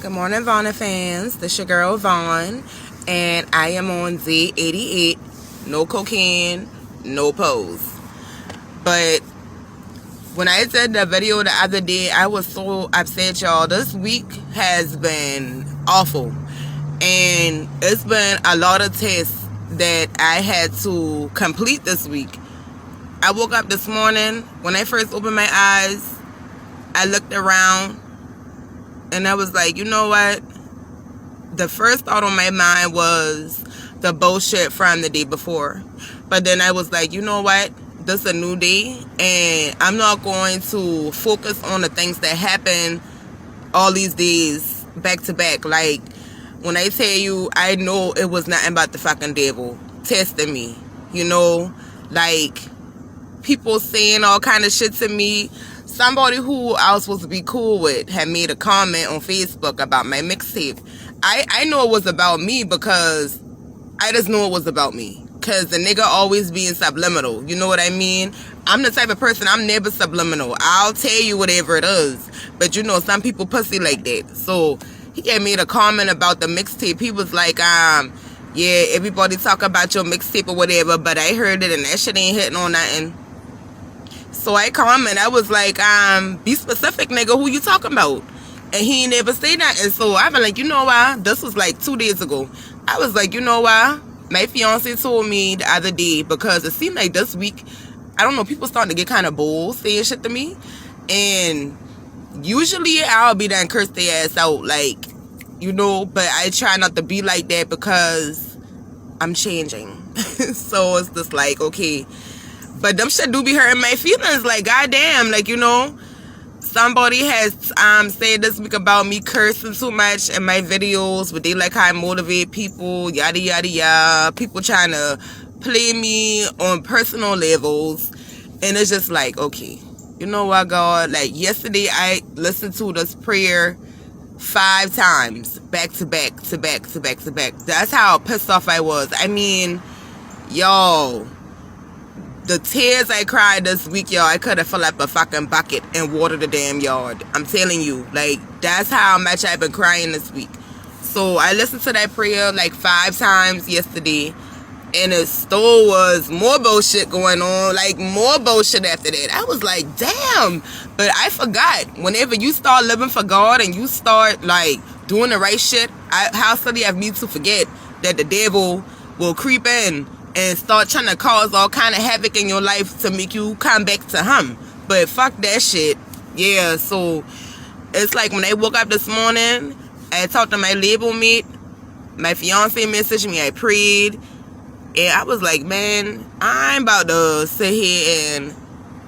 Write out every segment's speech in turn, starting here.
Good morning, Vonna fans. This your girl Vaughn, and I am on Z88. No cocaine, no pose. But when I did the video the other day, I was so upset, y'all. This week has been awful, and it's been a lot of tests that I had to complete this week. I woke up this morning. When I first opened my eyes, I looked around and I was like, you know what? The first thought on my mind was the bullshit from the day before. But then I was like, you know what? This is a new day, and I'm not going to focus on the things that happen all these days back to back. Like, when I tell you, I know it was nothing but the fucking devil testing me. You know? Like, people saying all kind of shit to me. Somebody who I was supposed to be cool with had made a comment on Facebook about my mixtape. I know it was about me because I just knew it was about me. Because the nigga always being subliminal. You know what I mean? I'm the type of person, I'm never subliminal. I'll tell you whatever it is. But you know, some people pussy like that. So he had made a comment about the mixtape. He was like, yeah, everybody talk about your mixtape or whatever, but I heard it and that shit ain't hitting on nothing. So I comment, I was like, be specific, nigga, who you talking about? And he ain't never say that. And so I was like, you know why? This was like 2 days ago. I was like, you know why? My fiance told me the other day, because it seemed like this week, I don't know, people starting to get kind of bold saying shit to me. And usually I'll be there and curse their ass out, like, you know, but I try not to be like that because I'm changing. So it's just like, okay. But them shit do be hurting my feelings. Like, goddamn, like, you know, somebody has said this week about me cursing too much in my videos, but they like how I motivate people, yada, yada, yada. People trying to play me on personal levels. And it's just like, okay, you know what, God? Like, yesterday I listened to this prayer 5 times, back to back, to back, to back, to back. That's how pissed off I was. I mean, y'all, the tears I cried this week, y'all, I could have filled up a fucking bucket and watered the damn yard. I'm telling you, like, that's how much I've been crying this week. So I listened to that prayer like 5 times yesterday, and it still was more bullshit going on, like more bullshit after that. I was like, damn. But I forgot, whenever you start living for God and you start like doing the right shit, how silly of me to forget that the devil will creep in and start trying to cause all kind of havoc in your life to make you come back to him. But fuck that shit. Yeah, so it's like when I woke up this morning, I talked to my label mate, my fiance messaged me, I prayed, and I was like, man, I'm about to sit here and,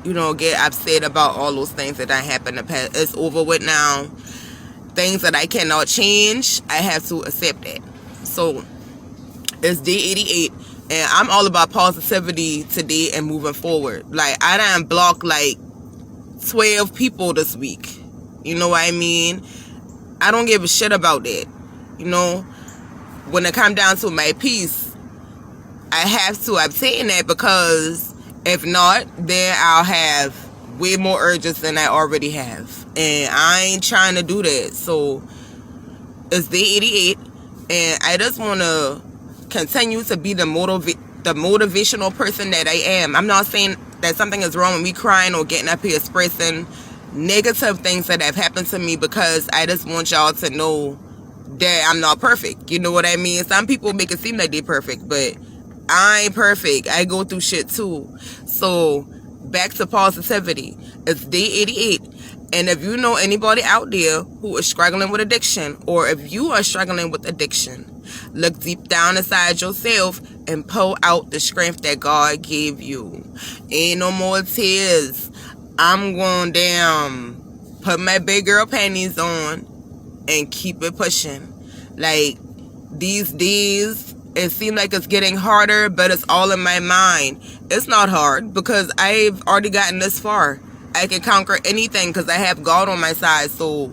you know, get upset about all those things that happened in the past. It's over with now. Things that I cannot change, I have to accept that. So it's day 88. And I'm all about positivity today and moving forward. Like, I done blocked like 12 people this week. You know what I mean? I don't give a shit about that. You know? When it comes down to my peace, I have to obtain that, because if not, then I'll have way more urges than I already have. And I ain't trying to do that. So, it's day 88. And I just want to continue to be the motivational person that I am. I'm not saying that something is wrong with me crying or getting up here expressing negative things that have happened to me, because I just want y'all to know that I'm not perfect. You know what I mean? Some people make it seem like they're perfect, but I ain't perfect. I go through shit too. So back to positivity. It's day 88. And if you know anybody out there who is struggling with addiction, or if you are struggling with addiction, look deep down inside yourself and pull out the strength that God gave you. Ain't no more tears. I'm going down, put my big girl panties on, and keep it pushing. Like, these days, it seems like it's getting harder, but it's all in my mind. It's not hard, because I've already gotten this far. I can conquer anything because I have God on my side. So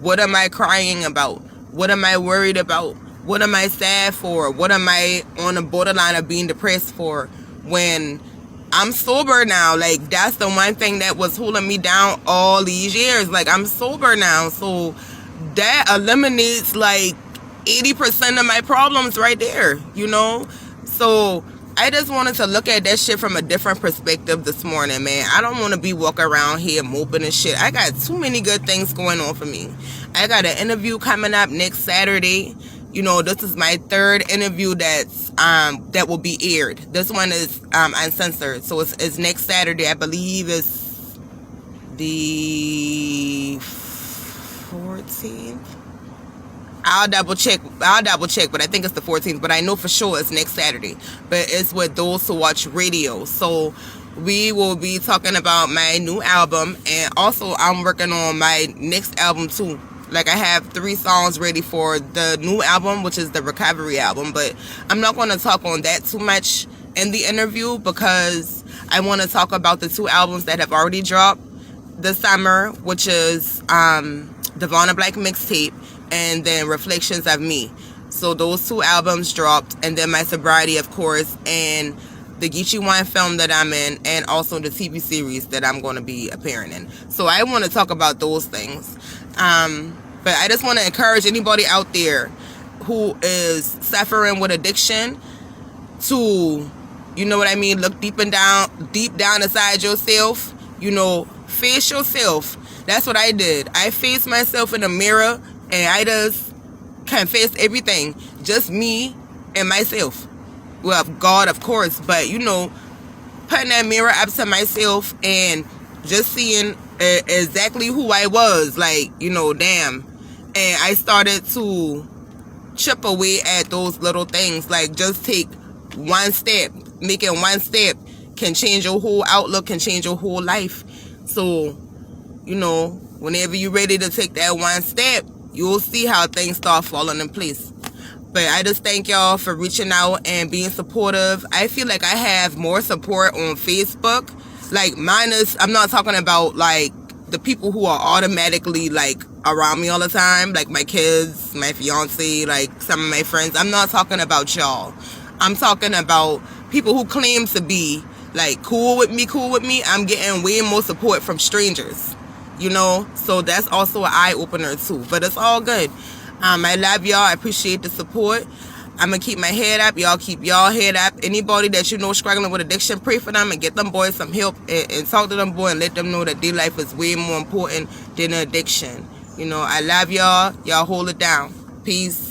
what am I crying about? What am I worried about? What am I sad for? What am I on the borderline of being depressed for? When I'm sober now. Like, that's the one thing that was holding me down all these years. Like, I'm sober now. So that eliminates like 80% of my problems right there, you know? So I just wanted to look at that shit from a different perspective this morning, man. I don't want to be walking around here moping and shit. I got too many good things going on for me. I got an interview coming up next Saturday. You know, this is my third interview that's that will be aired. This one is uncensored, so it's next Saturday. I believe it's the 14th. I'll double check, but I think it's the 14th, but I know for sure it's next Saturday. But it's with Those Who Watch Radio. So we will be talking about my new album, and also I'm working on my next album too. Like, I have 3 songs ready for the new album, which is the Recovery album, but I'm not going to talk on that too much in the interview because I want to talk about the 2 albums that have already dropped this summer, which is Devonna Black Mixtape and then Reflections of Me. So those 2 albums dropped, and then my Sobriety, of course, and the Geechee Wine film that I'm in, and also the TV series that I'm going to be appearing in. So I want to talk about those things. But I just want to encourage anybody out there who is suffering with addiction to, you know what I mean, look deep down inside yourself, you know, face yourself. That's what I did. I faced myself in the mirror, and I just confessed everything. Just me and myself. Well, God, of course, but, you know, putting that mirror up to myself and just seeing exactly who I was, like, you know, damn. And I started to chip away at those little things, like, just take one step. Making one step can change your whole outlook, can change your whole life. So, you know, whenever you're ready to take that one step, you'll see how things start falling in place. But I just thank y'all for reaching out and being supportive. I feel like I have more support on Facebook. Like, minus, I'm not talking about, like, the people who are automatically, like, around me all the time. Like, my kids, my fiance, like, some of my friends. I'm not talking about y'all. I'm talking about people who claim to be, like, cool with me. I'm getting way more support from strangers, you know? So that's also an eye-opener, too. But it's all good. I love y'all. I appreciate the support. I'm going to keep my head up. Y'all keep y'all head up. Anybody that you know struggling with addiction, pray for them and get them boys some help and talk to them boys and let them know that their life is way more important than addiction. You know, I love y'all. Y'all hold it down. Peace.